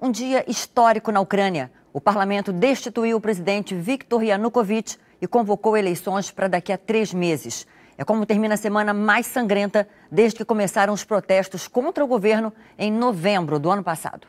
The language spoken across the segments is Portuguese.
Um dia histórico na Ucrânia. O parlamento destituiu o presidente Viktor Yanukovych e convocou eleições para daqui a 3 meses. É como termina a semana mais sangrenta desde que começaram os protestos contra o governo em novembro do ano passado.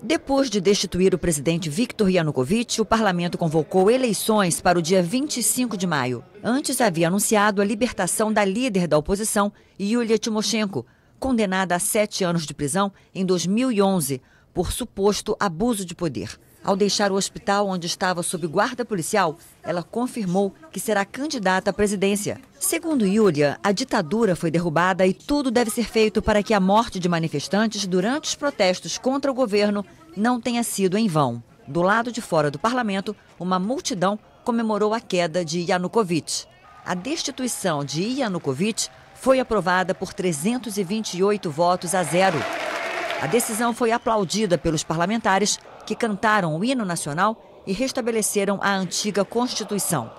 Depois de destituir o presidente Viktor Yanukovych, o parlamento convocou eleições para o dia 25 de maio. Antes havia anunciado a libertação da líder da oposição, Yulia Tymoshenko, condenada a 7 anos de prisão em 2011 por suposto abuso de poder. Ao deixar o hospital onde estava sob guarda policial, ela confirmou que será candidata à presidência. Segundo Yulia, a ditadura foi derrubada e tudo deve ser feito para que a morte de manifestantes durante os protestos contra o governo não tenha sido em vão. Do lado de fora do parlamento, uma multidão comemorou a queda de Yanukovych. A destituição de Yanukovych foi aprovada por 328 votos a 0. A decisão foi aplaudida pelos parlamentares, que cantaram o hino nacional e restabeleceram a antiga Constituição.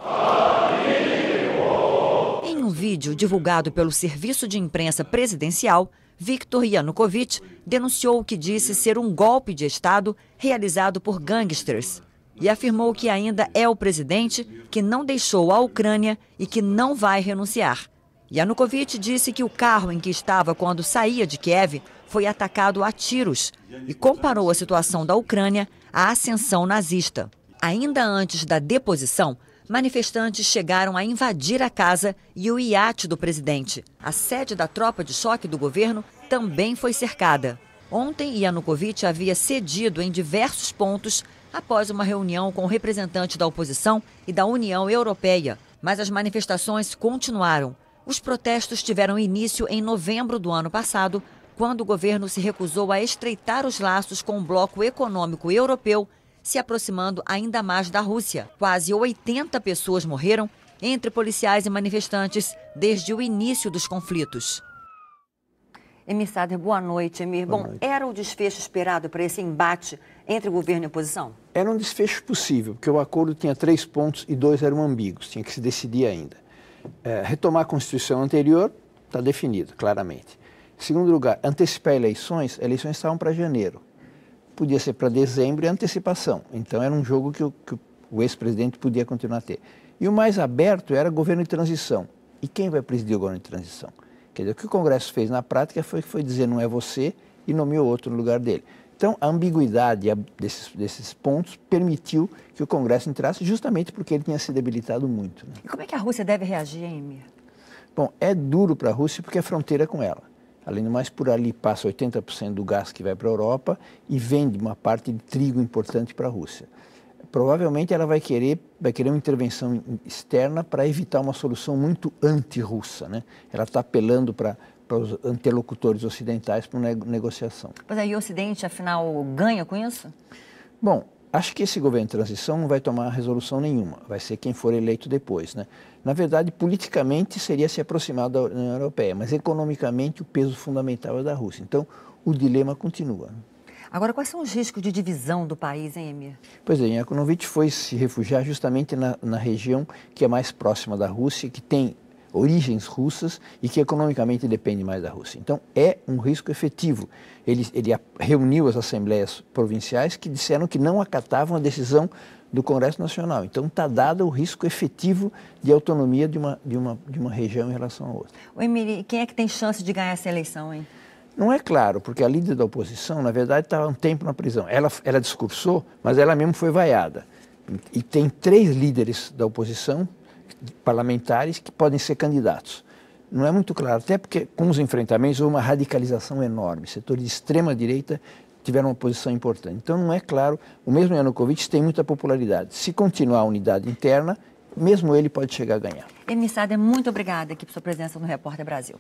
Em um vídeo divulgado pelo Serviço de Imprensa Presidencial, Viktor Yanukovych denunciou o que disse ser um golpe de Estado realizado por gangsters e afirmou que ainda é o presidente, que não deixou a Ucrânia e que não vai renunciar. Yanukovych disse que o carro em que estava quando saía de Kiev foi atacado a tiros e comparou a situação da Ucrânia à ascensão nazista. Ainda antes da deposição, manifestantes chegaram a invadir a casa e o iate do presidente. A sede da tropa de choque do governo também foi cercada. Ontem, Yanukovych havia cedido em diversos pontos após uma reunião com representantes da oposição e da União Europeia. Mas as manifestações continuaram. Os protestos tiveram início em novembro do ano passado, quando o governo se recusou a estreitar os laços com o bloco econômico europeu, se aproximando ainda mais da Rússia. Quase 80 pessoas morreram, entre policiais e manifestantes, desde o início dos conflitos. Emir Sader, boa noite, Emir. Era o desfecho esperado para esse embate entre governo e oposição? Era um desfecho possível, porque o acordo tinha 3 pontos e 2 eram ambíguos, tinha que se decidir ainda. Retomar a Constituição anterior está definido, claramente. Em segundo lugar, antecipar eleições estavam para janeiro. Podia ser para dezembro e antecipação. Então era um jogo que o ex-presidente podia continuar a ter. E o mais aberto era governo de transição. E quem vai presidir o governo de transição? Quer dizer, o que o Congresso fez na prática foi dizer não é você e nomeou outro no lugar dele. Então a ambiguidade desses pontos permitiu que o Congresso entrasse justamente porque ele tinha se debilitado muito. Né? E como é que a Rússia deve reagir, hein, Emir? Bom, é duro para a Rússia porque é fronteira com ela. Além do mais, por ali passa 80% do gás que vai para a Europa e vende uma parte de trigo importante para a Rússia. Provavelmente ela vai querer uma intervenção externa para evitar uma solução muito anti-russa, né? Ela está apelando para os interlocutores ocidentais para uma negociação. Mas aí o Ocidente, afinal, ganha com isso? Bom, acho que esse governo de transição não vai tomar resolução nenhuma, vai ser quem for eleito depois, né? Na verdade, politicamente seria se aproximar da União Europeia, mas economicamente o peso fundamental é da Rússia. Então, o dilema continua. Agora, quais são os riscos de divisão do país, hein, Emir? Pois é, Yanukovych foi se refugiar justamente na região que é mais próxima da Rússia, que tem origens russas e que economicamente depende mais da Rússia. Então, é um risco efetivo. Ele reuniu as assembleias provinciais que disseram que não acatavam a decisão do Congresso Nacional. Então, está dado o risco efetivo de autonomia de uma região em relação a outra. O Emir, quem é que tem chance de ganhar essa eleição, hein? Não é claro, porque a líder da oposição, na verdade, estava há um tempo na prisão. Ela discursou, mas ela mesmo foi vaiada. E tem 3 líderes da oposição parlamentares que podem ser candidatos. Não é muito claro, até porque com os enfrentamentos houve uma radicalização enorme. Setores de extrema-direita tiveram uma posição importante. Então não é claro, o mesmo Yanukovych tem muita popularidade. Se continuar a unidade interna, mesmo ele pode chegar a ganhar. Emir Sader, muito obrigada aqui por sua presença no Repórter Brasil.